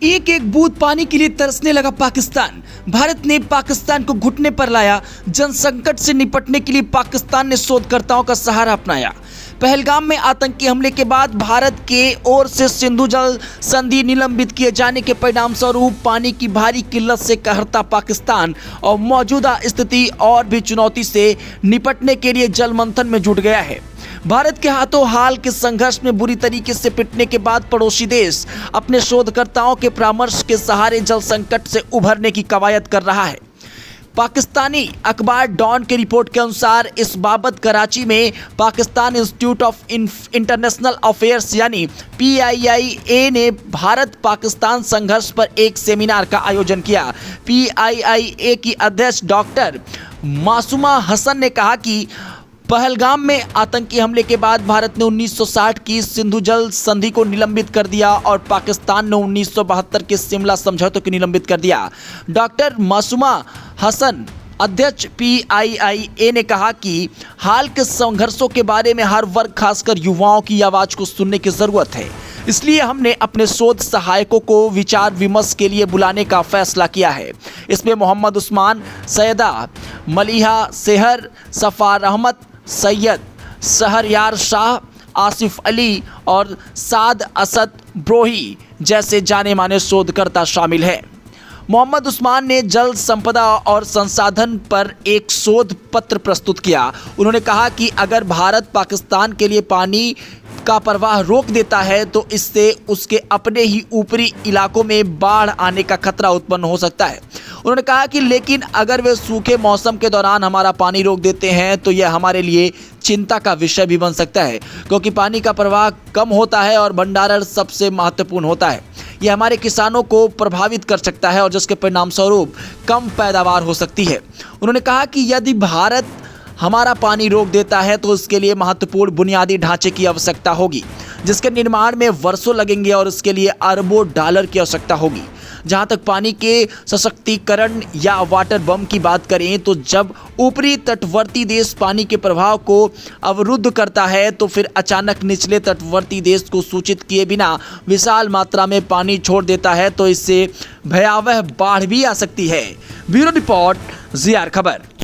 एक एक बूंद पानी के लिए तरसने लगा पाकिस्तान। भारत ने पाकिस्तान को घुटने पर लाया। जन संकट से निपटने के लिए पाकिस्तान ने शोधकर्ताओं का सहारा अपनाया। पहलगाम में आतंकी हमले के बाद भारत के ओर से सिंधु जल संधि निलंबित किए जाने के परिणाम स्वरूप पानी की भारी किल्लत से कहरता पाकिस्तान और मौजूदा स्थिति और भी चुनौती से निपटने के लिए जल मंथन में जुट गया है। भारत के हाथों हाल के संघर्ष में बुरी तरीके से पिटने के बाद पड़ोसी देश अपने शोधकर्ताओं के परामर्श के सहारे जल संकट से उभरने की कवायद कर रहा है। पाकिस्तानी अखबार डॉन की रिपोर्ट के अनुसार इस बाबत कराची में Pakistan institute of international affairs यानी PIIA ने भारत पाकिस्तान संघर्ष पर एक सेमिनार का आयोजन किया। PIIA की अध्यक्ष डॉक्टर मासूमा हसन ने कहा कि पहलगाम में आतंकी हमले के बाद भारत ने 1960 की सिंधु जल संधि को निलंबित कर दिया और पाकिस्तान ने 1972 के शिमला समझौते को निलंबित कर दिया। डॉक्टर मासूमा हसन अध्यक्ष PIIA ने कहा कि हाल के संघर्षों के बारे में हर वर्ग खासकर युवाओं की आवाज़ को सुनने की ज़रूरत है। इसलिए हमने अपने शोध सहायकों को विचार विमर्श के लिए बुलाने का फैसला किया है। इसमें मोहम्मद उस्मान, सैयदा मलिहा सेहर, सफ़ार अहमद, सैयद शहरयार शाह, आसिफ अली और साद असद ब्रोही जैसे जाने माने शोधकर्ता शामिल हैं। मोहम्मद उस्मान ने जल संपदा और संसाधन पर एक शोध पत्र प्रस्तुत किया। उन्होंने कहा कि अगर भारत पाकिस्तान के लिए पानी का प्रवाह रोक देता है तो इससे उसके अपने ही ऊपरी इलाकों में बाढ़ आने का खतरा उत्पन्न हो सकता है। उन्होंने कहा कि लेकिन अगर वे सूखे मौसम के दौरान हमारा पानी रोक देते हैं तो यह हमारे लिए चिंता का विषय भी बन सकता है, क्योंकि पानी का प्रवाह कम होता है और भंडारण सबसे महत्वपूर्ण होता है। यह हमारे किसानों को प्रभावित कर सकता है और जिसके परिणाम स्वरूप कम पैदावार हो सकती है। उन्होंने कहा कि यदि भारत हमारा पानी रोक देता है तो इसके लिए महत्वपूर्ण बुनियादी ढांचे की आवश्यकता होगी, जिसके निर्माण में वर्षों लगेंगे और इसके लिए अरबों डॉलर की आवश्यकता होगी। जहां तक पानी के सशक्तिकरण या वाटर बम की बात करें तो जब ऊपरी तटवर्ती देश पानी के प्रवाह को अवरुद्ध करता है तो फिर अचानक निचले तटवर्ती देश को सूचित किए बिना विशाल मात्रा में पानी छोड़ देता है तो इससे भयावह बाढ़ भी आ सकती है। ब्यूरो रिपोर्ट, ZR खबर।